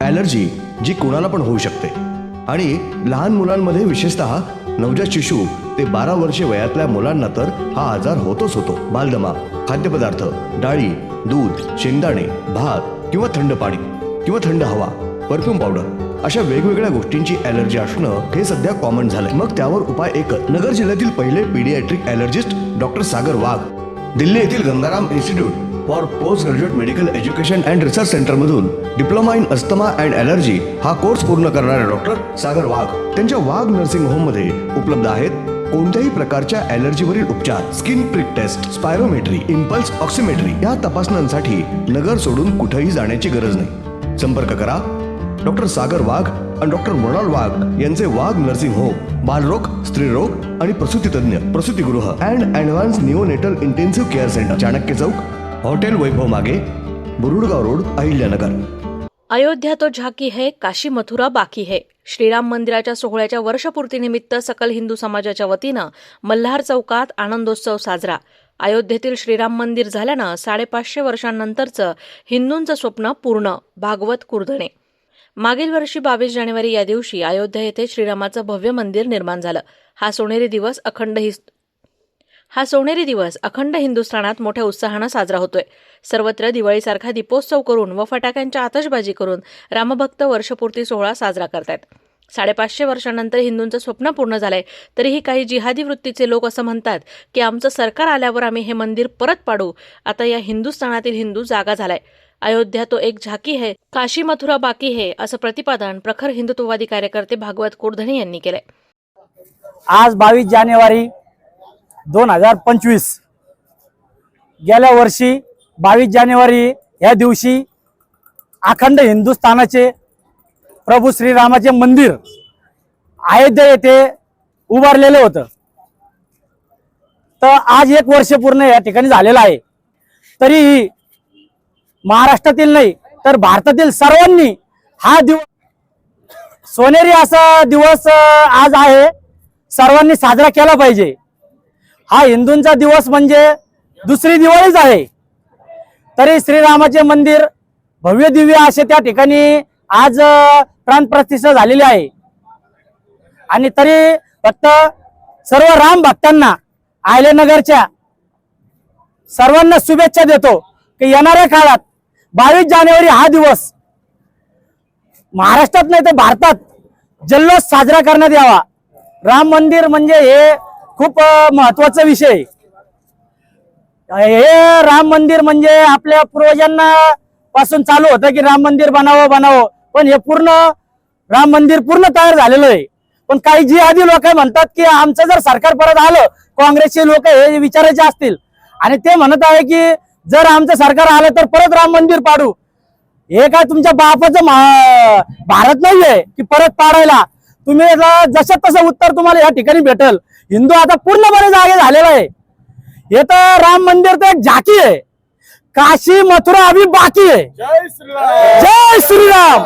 Allergy जी कोणाला पण होऊ शकते आणि लहान मुलांमध्ये विशेषतः नवजात शिशु ते 12 वर्षे वयातल्या मुलांना तर हा आजार होतोच होतो. बालदमा, खाद्यपदार्थ, डाळी, दूध, शेंगदाणे, भात किंवा थंड पाणी किंवा थंड हवा, परफ्यूम पावडर अशा वेगवेगळ्या गोष्टींची ॲलर्जी असणं हे सध्या कॉमन झालंय. मग त्यावर उपाय एकच. नगर जिल्ह्यातील पहिले paediatric allergist doctor Sagar Wagh Delhi येथील Gangaram institute for post graduate medical education and research सेंटरमधून diploma in asthma and allergy हा कोर्स पूर्ण करणारे डॉक्टर सागर वाघ त्यांच्या वाघ नर्सिंग होममध्ये उपलब्ध आहेत. कोणत्याही प्रकारच्या ॲलर्जीवरील उपचार, skin prick test, spirometry, impulse oximetry या तपासण्यांसाठी नगर सोडून कुठेही जाण्याची गरज नाही. संपर्क करा डॉक्टर सागर वाघ आणि डॉक्टर मृणाल वाघ यांचे वाघ नर्सिंग होम, बालरोग, स्त्रीरोग आणि प्रसूती तज्ञ, प्रसूतीगृह and advance neonatal intensive care centre, Chanakya Chowk, hotel Vaibhav मागे, बुरुडगाव रोड, अहिल्यानगर. अयोध्या तो झाकी है, काशी मथुरा बाकी है. श्रीराम मंदिराच्या सोहळ्याच्या वर्षपूर्तीनिमित्त सकल हिंदू समाजाच्या वतीनं मल्हार चौकात आनंदोत्सव साजरा. अयोध्येतील श्रीराम मंदिर झाल्यानं 550 वर्षांनंतरचं हिंदूंचं स्वप्न पूर्ण. भागवत कुर्धणे. मागील वर्षी 22 जानेवारी या दिवशी अयोध्या येथे श्रीरामाचं भव्य मंदिर निर्माण झालं. हा सोनेरी दिवस अखंड हिंदुस्थानात मोठ्या उत्साहानं साजरा होतोय. सर्वत्र दिवाळीसारखा दीपोत्सव करून व फटाक्यांच्या आतषबाजी करून रामभक्त वर्षपूर्ती सोहळा साजरा करतायत. 550 वर्षांनंतर हिंदूंचं स्वप्न पूर्ण झालंय. तरीही काही जिहादी वृत्तीचे लोक असं म्हणतात की आमचं सरकार आल्यावर आम्ही हे मंदिर परत पाडू. आता या हिंदुस्थानातील हिंदू जागा झालाय. अयोध्या तो एक झाकी है, काशी मथुरा बाकी है, असं प्रतिपादन प्रखर हिंदुत्ववादी कार्यकर्ते भागवत कुर्धणे यांनी केलंय. आज 22 जानेवारी 2025 गेल्या वर्षी 22 जानेवारी या दिवशी अखंड हिंदुस्थानाचे प्रभू श्रीरामाचे मंदिर अयोध्या येथे उभारलेलं होतं. तर आज 1 वर्ष पूर्ण या ठिकाणी झालेलं आहे. तरीही महाराष्ट्रातील नाही तर भारतातील सर्वांनी हा दिवस सोनेरी असा दिवस आज आहे, सर्वांनी साजरा केला पाहिजे. हा हिंदूंचा दिवस म्हणजे दुसरी दिवाळीच आहे. तरी श्रीरामाचे मंदिर भव्य दिव्य असे त्या ठिकाणी आज प्राणप्रतिष्ठा झालेली आहे. आणि तरी फक्त सर्व राम भक्तांना अहिल्यानगरच्या सर्वांना शुभेच्छा देतो की येणाऱ्या काळात 22 जानेवारी हा दिवस महाराष्ट्रात नाही तर भारतात जल्लोष साजरा करण्यात यावा. राम मंदिर म्हणजे हे खूप महत्वाचा विषय. हे राम मंदिर म्हणजे आपल्या पूर्वजांना पासून चालू होतं की राम मंदिर बनावं, पण हे पूर्ण राम मंदिर पूर्ण तयार झालेलं आहे. पण काही जिहादी लोक म्हणतात की आमचं जर सरकार परत आलं, काँग्रेसचे लोक हे विचारायचे असतील आणि ते म्हणत आहे की जर आमचं सरकार आलं तर परत राम मंदिर पाडू. हे काय तुमच्या बापाचं भारत नाहीये की परत पाडायला. तुम्ही जसं तसं उत्तर तुम्हाला या ठिकाणी भेटल. हिंदू आता पूर्णपणे जागे झालेला आहे. हे तर राम मंदिर तर एक झाकी आहे, काशी मथुरा अभी बाकी है. जय श्रीराम,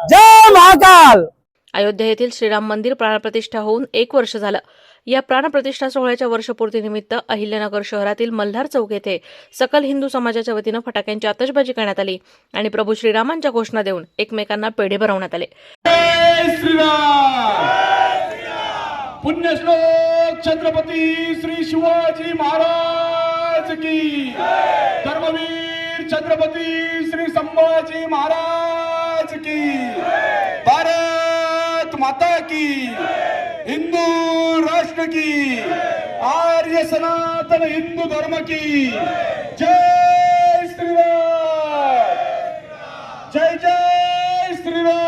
जय महाकाल. अयोध्या येथील श्रीराम मंदिर प्राणप्रतिष्ठा होऊन 1 वर्ष झालं. या प्राणप्रतिष्ठा सोहळ्याच्या वर्षपूर्तीनिमित्त अहिल्यानगर शहरातील मल्हार चौक येथे सकल हिंदू समाजाच्या वतीनं फटाक्यांची आतषबाजी करण्यात आली आणि प्रभू श्रीरामांच्या घोषणा देऊन एकमेकांना पेढे भरवण्यात आले. पुण्यश्लोक छत्रपती श्री शिवाजी महाराज की, धर्मवीर छत्रपती श्री संभाजी महाराज की, भारत माता की, हिंदू राष्ट्र की, आर्य सनातन हिंदू धर्म की. जय श्रीराम, जय जय श्रीराम.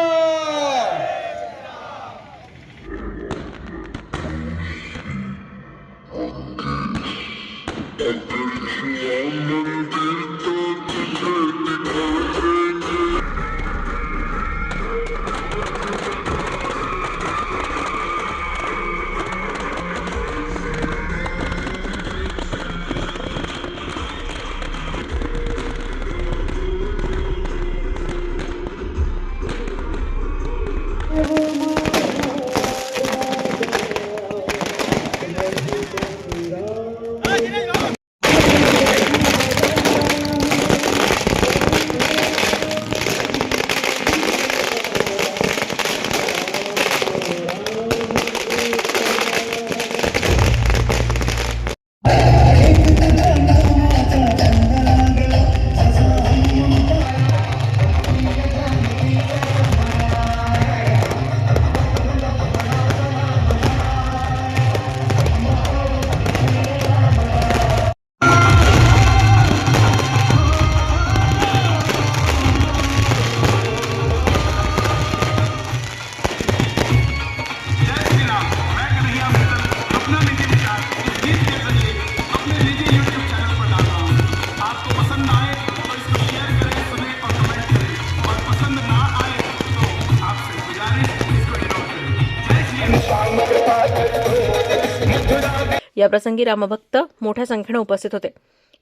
याप्रसंगी रामभक्त मोठ्या संख्येने उपस्थित होते.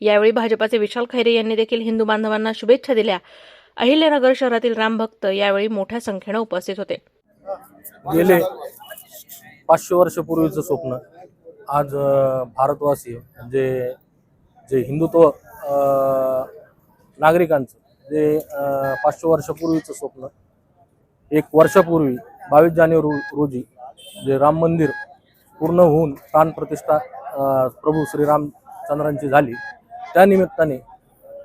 यावेळी भाजपाचे विशाल खैरे यांनी देखील हिंदू बांधवांना शुभेच्छा दिल्या. अहिल्यानगर शहरातील रामभक्त यावेळी मोठ्या संख्येने उपस्थित होते. गेले 500 वर्षापूर्वीचं स्वप्न आज भारतवासी म्हणजे जे हिंदुत्व नागरिकांचं जे 500 वर्षापूर्वीचं स्वप्न 1 वर्षापूर्वी 22 जानेवारी रोजी जे राम मंदिर पूर्ण होऊन प्राणप्रतिष्ठा प्रभू श्रीरामचंद्रांची झाली, त्या निमित्ताने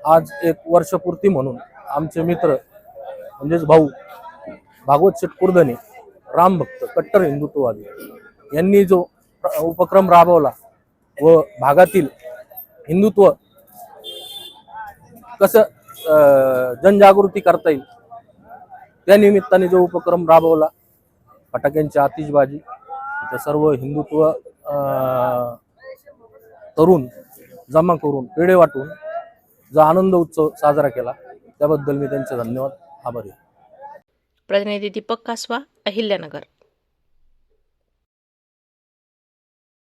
आज 1 वर्षपूर्ती म्हणून आमचे मित्र म्हणजेच भाऊ भागवत शेठ कुर्दने रामभक्त कट्टर हिंदुत्ववादी यांनी जो उपक्रम राबवला व भागातील हिंदुत्व कसं जनजागृती करता येईल त्या निमित्ताने जो उपक्रम राबवला, फटाक्यांची आतिषबाजी, त्या सर्व हिंदुत्व तरुण जमा करून पेढे वाटून जो आनंद उत्सव साजरा केला त्याबद्दल मी त्यांचे धन्यवाद आभारी आहे. प्रतिनिधी दीपक कासवा, अहिल्यानगर.